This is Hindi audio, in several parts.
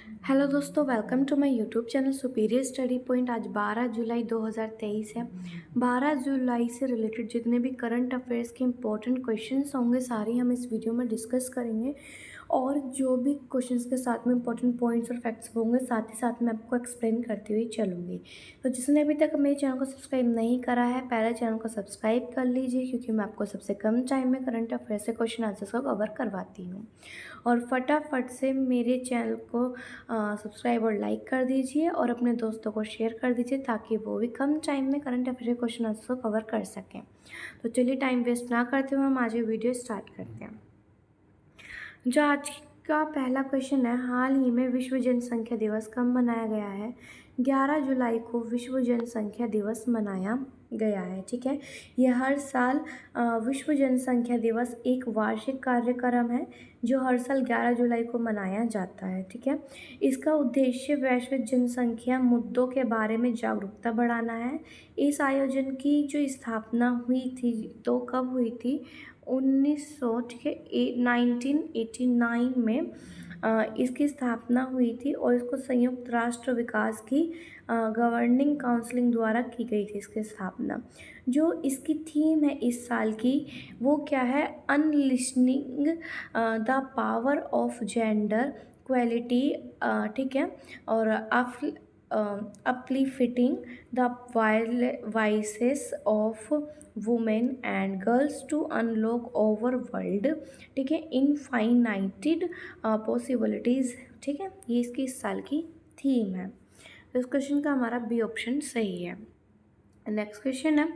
हेलो दोस्तों, welcome to my YouTube channel superior study point. आज 12 जुलाई 2023 है। 12 जुलाई से रिलेटेड जितने भी करंट अफेयर्स के इंपॉर्टेंट क्वेश्चंस होंगे सारे हम इस वीडियो में डिस्कस करेंगे। और जो भी क्वेश्चंस के साथ में इंपॉर्टेंट पॉइंट्स और फैक्ट्स होंगे साथ ही साथ मैं आपको एक्सप्लेन करती हुई चलूँगी। तो जिसने अभी तक मेरे चैनल को सब्सक्राइब नहीं करा है पहले चैनल को सब्सक्राइब कर लीजिए, क्योंकि मैं आपको सबसे कम टाइम में करंट अफेयर्स से क्वेश्चन आंसर्स को कवर करवाती हूँ। और फटाफट से मेरे चैनल को सब्सक्राइब और लाइक कर दीजिए और अपने दोस्तों को शेयर कर दीजिए ताकि वो भी कम टाइम में करंट अफेयर क्वेश्चन आंसर को कवर कर सकें। तो चलिए टाइम वेस्ट ना करते हुए हम आज ये वीडियो स्टार्ट करते हैं। जो आज का पहला क्वेश्चन है, हाल ही में विश्व जनसंख्या दिवस कब मनाया गया है? 11 जुलाई को विश्व जनसंख्या दिवस मनाया गया है। ठीक है, यह हर साल विश्व जनसंख्या दिवस एक वार्षिक कार्यक्रम है जो हर साल 11 जुलाई को मनाया जाता है। ठीक है, इसका उद्देश्य वैश्विक जनसंख्या मुद्दों के बारे में जागरूकता बढ़ाना है। इस आयोजन की जो स्थापना हुई थी तो कब हुई थी? 1900, ठीक है, 1989 में इसकी स्थापना हुई थी और इसको संयुक्त राष्ट्र विकास की गवर्निंग काउंसिलिंग द्वारा की गई थी इसकी स्थापना। जो इसकी थीम है इस साल की वो क्या है? Unleashing the power of gender quality, ठीक है, और uplifting the voices of women and girls to unlock our world, ठीक है, इनफाइनाइटेड पॉसिबिलिटीज़। ठीक है, ये इसकी इस साल की थीम है। तो इस क्वेश्चन का हमारा बी ऑप्शन सही है। नेक्स्ट क्वेश्चन है,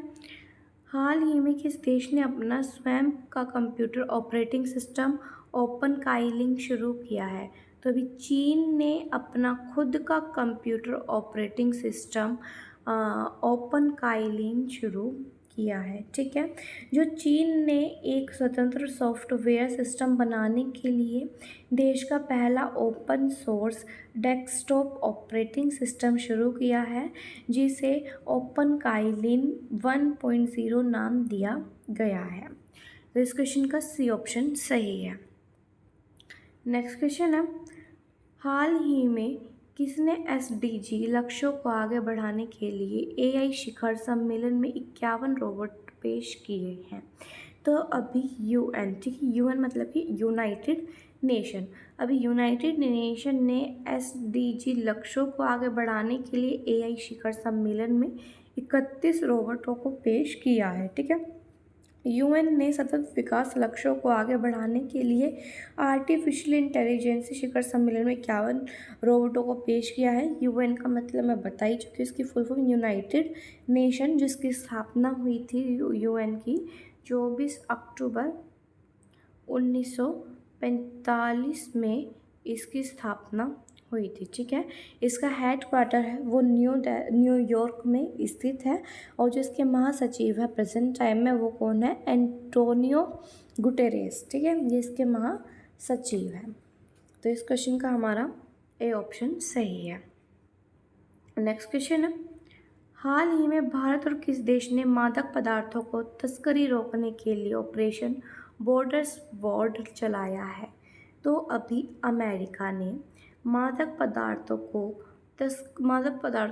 हाल ही में किस देश ने अपना स्वयं का कंप्यूटर ऑपरेटिंग सिस्टम ओपन काइलिंग शुरू किया है? तो अभी चीन ने अपना खुद का कंप्यूटर ऑपरेटिंग सिस्टम ओपन काइलिंग शुरू किया है। ठीक है, जो चीन ने एक स्वतंत्र सॉफ्टवेयर सिस्टम बनाने के लिए देश का पहला open source desktop operating system शुरू किया है जिसे ओपन काइलिन 1.0 नाम दिया गया है। तो इस क्वेश्चन का सी ऑप्शन सही है। नेक्स्ट क्वेश्चन है, हाल ही में किसने SDG लक्ष्यों को आगे बढ़ाने के लिए AI शिखर सम्मेलन में 51 रोबोट पेश किए हैं? तो अभी UN, ठीक है, UN मतलब कि यूनाइटेड नेशन। अभी यूनाइटेड नेशन ने SDG लक्ष्यों को आगे बढ़ाने के लिए AI शिखर सम्मेलन में 31 रोबोटों को पेश किया है। ठीक है, UN ने सतत विकास लक्ष्यों को आगे बढ़ाने के लिए आर्टिफिशियल इंटेलिजेंस शिखर सम्मेलन में 51 रोबोटों को पेश किया है। UN का मतलब मैं बता ही चुकी हूँ, इसकी फुल फॉर्म यूनाइटेड नेशन, जिसकी स्थापना हुई थी UN की 24 अक्टूबर 1945 में इसकी स्थापना हुई थी। ठीक है, इसका हेड क्वार्टर है वो न्यूयॉर्क में स्थित है और जो इसके महासचिव है प्रेजेंट टाइम में वो कौन है? Antonio Guterres. ठीक है, ये इसके महासचिव हैं। तो इस क्वेश्चन का हमारा ए ऑप्शन सही है। नेक्स्ट क्वेश्चन है, हाल ही में भारत और किस देश ने मादक पदार्थों को तस्करी रोकने के लिए ऑपरेशन बॉर्डर स्वॉर्ड चलाया है? तो अभी अमेरिका ने मादक पदार्थों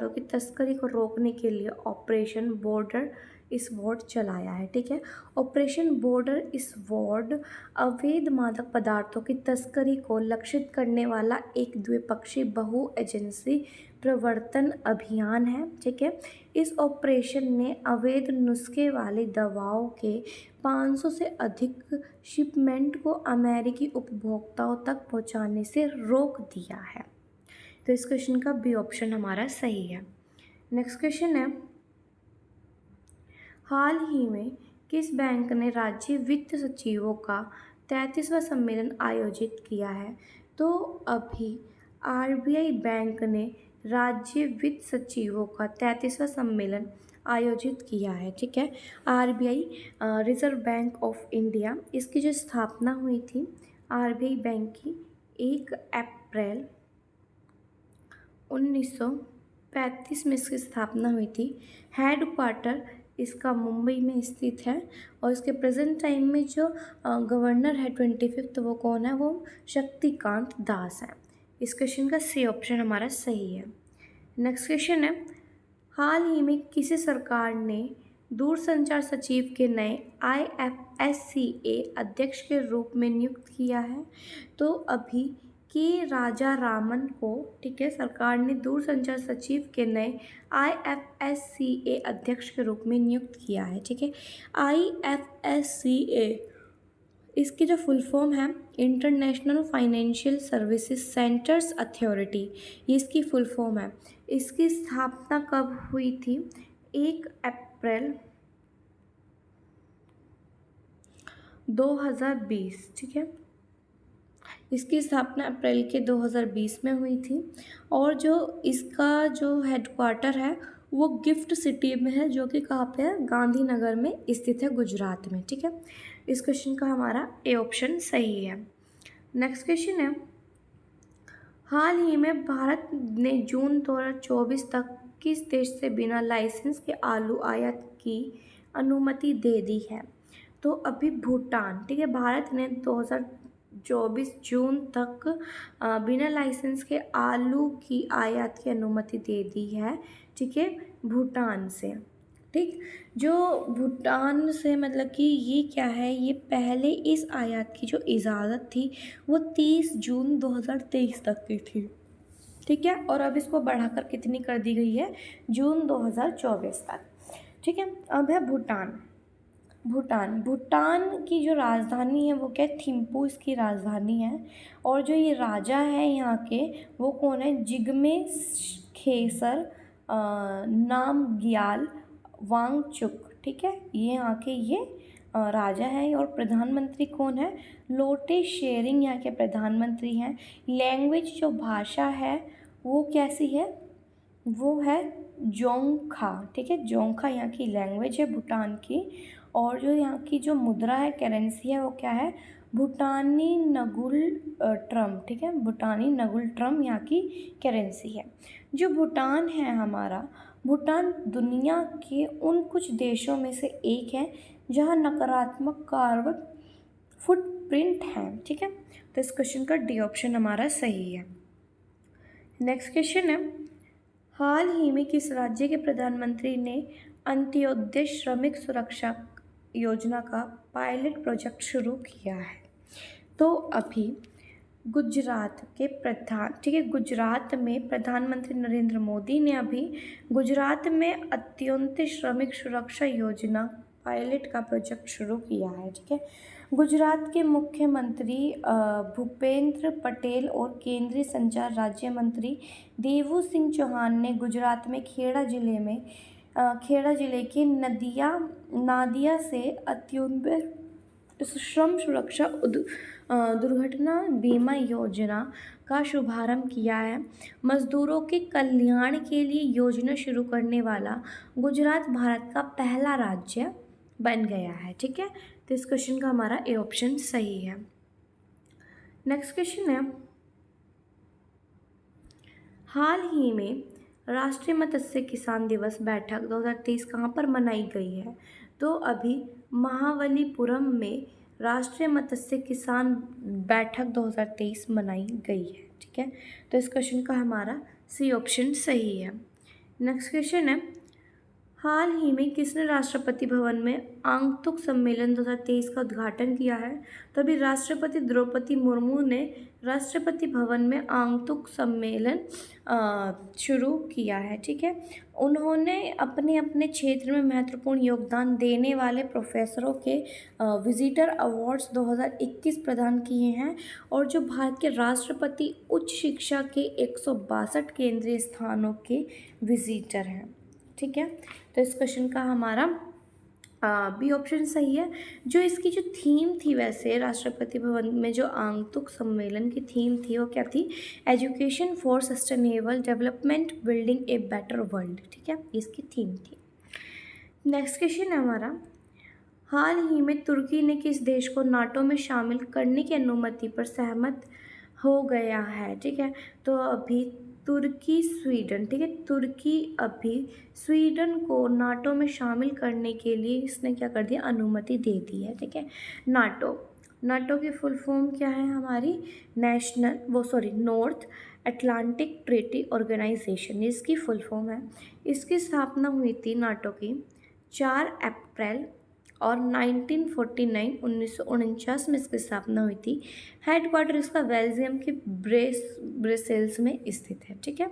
की तस्करी को रोकने के लिए ऑपरेशन बॉर्डर स्वॉर्ड चलाया है। ठीक है, ऑपरेशन बॉर्डर स्वॉर्ड अवैध मादक पदार्थों की तस्करी को लक्षित करने वाला एक द्विपक्षीय बहु एजेंसी प्रवर्तन अभियान है। ठीक है, इस ऑपरेशन ने अवैध नुस्खे वाली दवाओं के 500 से अधिक शिपमेंट को अमेरिकी उपभोक्ताओं तक पहुंचाने से रोक दिया है। तो इस क्वेश्चन का बी ऑप्शन हमारा सही है। नेक्स्ट क्वेश्चन है, हाल ही में किस बैंक ने राज्य वित्त सचिवों का 33वां सम्मेलन आयोजित किया है? तो अभी RBI बैंक ने राज्य वित्त सचिवों का 33वां सम्मेलन आयोजित किया है। ठीक है, RBI reserve bank of India, इसकी जो स्थापना हुई थी RBI बैंक की 1 अप्रैल 1935 में इसकी स्थापना हुई थी। हेड क्वार्टर इसका मुंबई में स्थित है और इसके प्रेजेंट टाइम में जो गवर्नर है 25th वो कौन है? वो शक्तिकांत दास है। इस क्वेश्चन का सी ऑप्शन हमारा सही है। नेक्स्ट क्वेश्चन है, हाल ही में किसी सरकार ने दूरसंचार सचिव के नए IFSCA अध्यक्ष के रूप में नियुक्त किया है? तो अभी के राजा रामन को, ठीक है, सरकार ने दूरसंचार सचिव के नए IFSCA अध्यक्ष के रूप में नियुक्त किया है। ठीक है, IFSCA इसकी जो फुल फॉर्म है international financial services centres authority, ये इसकी फुल फॉर्म है। इसकी स्थापना कब हुई थी? 1 अप्रैल 2020। ठीक है, इसकी स्थापना अप्रैल के 2020 में हुई थी और जो इसका जो हेडक्वार्टर है वो गिफ्ट सिटी में है, जो कि कहाँ पे है? गांधीनगर में स्थित है, गुजरात में। ठीक है, इस क्वेश्चन का हमारा ए ऑप्शन सही है। नेक्स्ट क्वेश्चन है, हाल ही में भारत ने जून 2024 तक किस देश से बिना लाइसेंस के आलू आयात की अनुमति दे दी है? तो अभी भूटान। ठीक है, भारत ने 2024 जून तक बिना लाइसेंस के आलू की आयात की अनुमति दे दी है। ठीक है, भूटान से। ठीक, जो भूटान से मतलब कि ये क्या है, ये पहले इस आयात की जो इजाज़त थी वो 30 जून 2023 तक की थी। ठीक है, और अब इसको बढ़ाकर कितनी कर दी गई है? जून 2024 तक। ठीक है, अब है भूटान। भूटान की जो राजधानी है वो क्या है? थिम्पू इसकी राजधानी है। और जो ये राजा है यहाँ के, वो कौन है? जिग्मे खेसर नामग्याल वांगचुक। ठीक है, ये यहाँ के ये राजा है। और प्रधानमंत्री कौन है? लोटे शेरिंग यहाँ के प्रधानमंत्री हैं। लैंग्वेज जो भाषा है वो कैसी है? वो है जोंगखा। ठीक है, जोंगखा यहाँ की लैंग्वेज है भूटान की। और जो यहाँ की जो मुद्रा है, करेंसी है, वो क्या है? भूटानी नगुल ट्रम। ठीक है, भूटानी नगुल ट्रम यहाँ की करेंसी है। जो भूटान है हमारा, भूटान दुनिया के उन कुछ देशों में से एक है जहाँ नकारात्मक कार्बन फुटप्रिंट है। ठीक है, तो इस क्वेश्चन का डी ऑप्शन हमारा सही है। नेक्स्ट क्वेश्चन है, हाल ही में किस राज्य के प्रधानमंत्री ने अंत्योदय श्रमिक सुरक्षा योजना का पायलट प्रोजेक्ट शुरू किया है? तो अभी गुजरात के ठीक है, गुजरात में प्रधानमंत्री नरेंद्र मोदी ने अभी गुजरात में अंत्योदय श्रमिक सुरक्षा योजना पायलट का प्रोजेक्ट शुरू किया है। ठीक है, गुजरात के मुख्यमंत्री भूपेंद्र पटेल और केंद्रीय संचार राज्य मंत्री देवू सिंह चौहान ने गुजरात में खेड़ा जिले के नादिया से अंत्योदय श्रम सुरक्षा दुर्घटना बीमा योजना का शुभारंभ किया है। मजदूरों के कल्याण के लिए योजना शुरू करने वाला गुजरात भारत का पहला राज्य बन गया है। ठीक है, तो इस क्वेश्चन का हमारा ए ऑप्शन सही है। नेक्स्ट क्वेश्चन है, हाल ही में राष्ट्रीय मत्स्य किसान दिवस बैठक 2023 कहाँ पर मनाई गई है? तो अभी महाबलीपुरम में राष्ट्रीय मत्स्य किसान बैठक 2023 मनाई गई है। ठीक है, तो इस क्वेश्चन का हमारा सी ऑप्शन सही है। नेक्स्ट क्वेश्चन है, हाल ही में किसने राष्ट्रपति भवन में आगंतुक सम्मेलन 2023 का उद्घाटन किया है? तो अभी राष्ट्रपति द्रौपदी मुर्मू ने राष्ट्रपति भवन में आगंतुक सम्मेलन शुरू किया है। ठीक है, उन्होंने अपने अपने क्षेत्र में महत्वपूर्ण योगदान देने वाले प्रोफेसरों के विजिटर अवार्ड्स 2021 प्रदान किए हैं। और जो भारत के राष्ट्रपति उच्च शिक्षा के 162 केंद्रीय स्थानों के विजिटर हैं। ठीक है, तो इस क्वेश्चन का हमारा बी ऑप्शन सही है। जो इसकी जो थीम थी, वैसे राष्ट्रपति भवन में जो आगंतुक सम्मेलन की थीम थी वो क्या थी? Education for sustainable development building a better world. ठीक है, इसकी थीम थी। नेक्स्ट क्वेश्चन है हमारा, हाल ही में तुर्की ने किस देश को नाटो में शामिल करने की अनुमति पर सहमत हो गया है? ठीक है, तो अभी तुर्की स्वीडन। ठीक है, तुर्की अभी स्वीडन को नाटो में शामिल करने के लिए इसने क्या कर दिया? अनुमति दे दी है। ठीक है, नाटो नाटो की फुल फॉर्म क्या है हमारी? नॉर्थ अटलांटिक ट्रीटी ऑर्गेनाइजेशन, इसकी फुल फॉर्म है। इसकी स्थापना हुई थी नाटो की 4 अप्रैल और 1949 में इसकी स्थापना हुई थी। हेडक्वार्टर इसका बेल्जियम के ब्रसेल्स में स्थित है, ठीक है,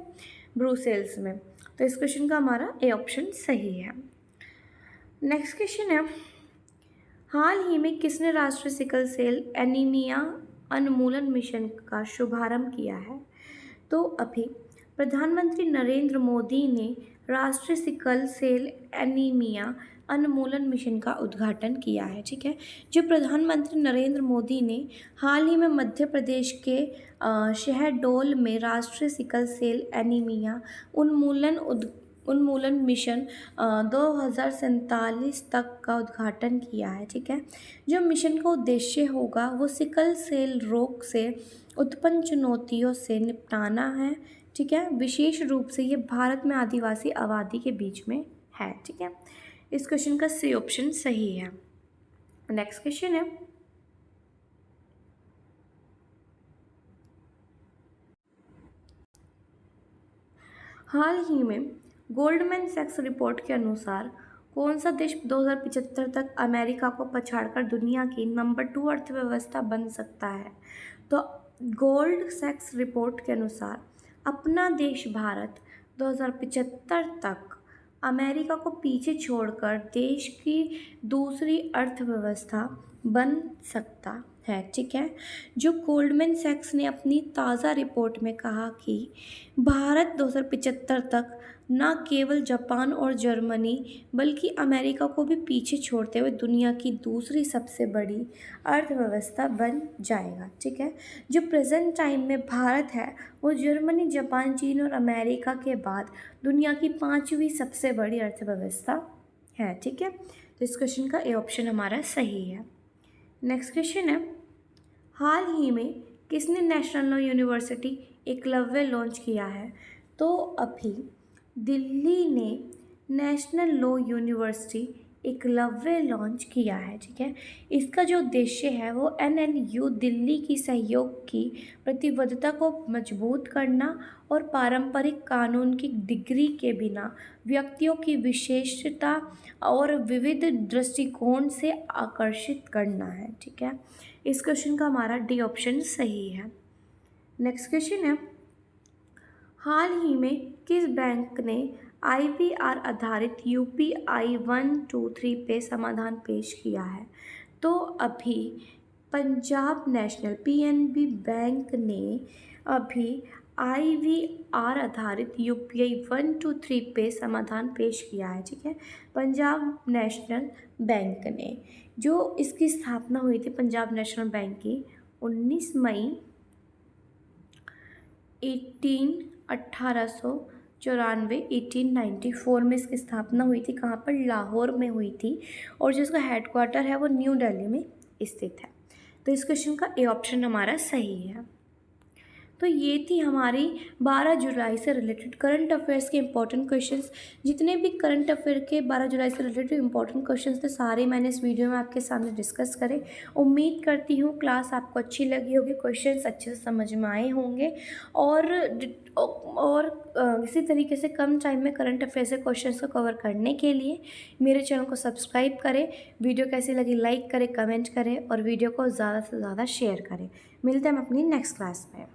ब्रुसेल्स में। तो इस क्वेश्चन का हमारा ए ऑप्शन सही है। नेक्स्ट क्वेश्चन है, हाल ही में किसने राष्ट्रीय सिकल सेल एनीमिया उन्मूलन मिशन का शुभारंभ किया है? तो अभी प्रधानमंत्री नरेंद्र मोदी ने राष्ट्रीय सिकल सेल एनीमिया उन्मूलन मिशन का उद्घाटन किया है, ठीक है। जो प्रधानमंत्री नरेंद्र मोदी ने हाल ही में मध्य प्रदेश के शहडोल में राष्ट्रीय सिकल सेल एनीमिया उन्मूलन मिशन 2047 तक का उद्घाटन किया है, ठीक है। जो मिशन का उद्देश्य होगा वो सिकल सेल रोग से उत्पन्न चुनौतियों से निपटाना है, ठीक है। विशेष रूप से ये भारत में आदिवासी आबादी के बीच में है, ठीक है। इस क्वेश्चन का सी ऑप्शन सही है। नेक्स्ट क्वेश्चन है, हाल ही में गोल्डमैन सैक्स रिपोर्ट के अनुसार कौन सा देश 2075 तक अमेरिका को पछाड़कर दुनिया की नंबर 2 अर्थव्यवस्था बन सकता है? तो गोल्ड सैक्स रिपोर्ट के अनुसार अपना देश भारत 2075 तक अमेरिका को पीछे छोड़कर देश की दूसरी अर्थव्यवस्था बन सकता है, ठीक है। जो गोल्डमैन सैक्स ने अपनी ताज़ा रिपोर्ट में कहा कि भारत 2075 तक न केवल जापान और जर्मनी बल्कि अमेरिका को भी पीछे छोड़ते हुए दुनिया की दूसरी सबसे बड़ी अर्थव्यवस्था बन जाएगा, ठीक है। जो प्रेजेंट टाइम में भारत है वो जर्मनी, जापान, चीन और अमेरिका के बाद दुनिया की 5वीं सबसे बड़ी अर्थव्यवस्था है, ठीक है। तो इस क्वेश्चन का ए ऑप्शन हमारा सही है। नेक्स्ट क्वेश्चन है, हाल ही में किसने national law university Eklavya launch किया है? तो अभी दिल्ली ने national law university Eklavya launch किया है, ठीक है। इसका जो उद्देश्य है वो NLU दिल्ली की सहयोग की प्रतिबद्धता को मजबूत करना और पारंपरिक कानून की डिग्री के बिना व्यक्तियों की विशेषता और विविध दृष्टिकोण से आकर्षित करना है, ठीक है। इस क्वेश्चन का हमारा डी ऑप्शन सही है। नेक्स्ट क्वेश्चन है, हाल ही में किस बैंक ने IPR आधारित UPI 123 पे समाधान पेश किया है? तो अभी पंजाब नेशनल PNB बैंक ने अभी IVR आधारित UPI 123 पे समाधान पेश किया है, ठीक है। पंजाब नेशनल बैंक ने, जो इसकी स्थापना हुई थी पंजाब नेशनल बैंक की 19 मई 1894 में इसकी स्थापना हुई थी। कहाँ पर? लाहौर में हुई थी। और जो इसका हेडक्वार्टर है वो न्यू दिल्ली में स्थित है। तो इस क्वेश्चन का ए ऑप्शन हमारा सही है। तो ये थी हमारी 12 जुलाई से रिलेटेड करंट अफेयर्स के इंपॉर्टेंट क्वेश्चंस। जितने भी करंट अफेयर के 12 जुलाई से रिलेटेड इंपॉर्टेंट क्वेश्चंस थे सारे मैंने इस वीडियो में आपके सामने डिस्कस करे। उम्मीद करती हूँ क्लास आपको अच्छी लगी होगी, क्वेश्चंस अच्छे से समझ में आए होंगे और इसी तरीके से कम टाइम में करंट अफेयर से क्वेश्चंस को कवर करने के लिए मेरे चैनल को सब्सक्राइब करें। वीडियो कैसी लगी लाइक करें, कमेंट करें और वीडियो को ज़्यादा से ज़्यादा शेयर करें। मिलते हैं हम अपनी नेक्स्ट क्लास में।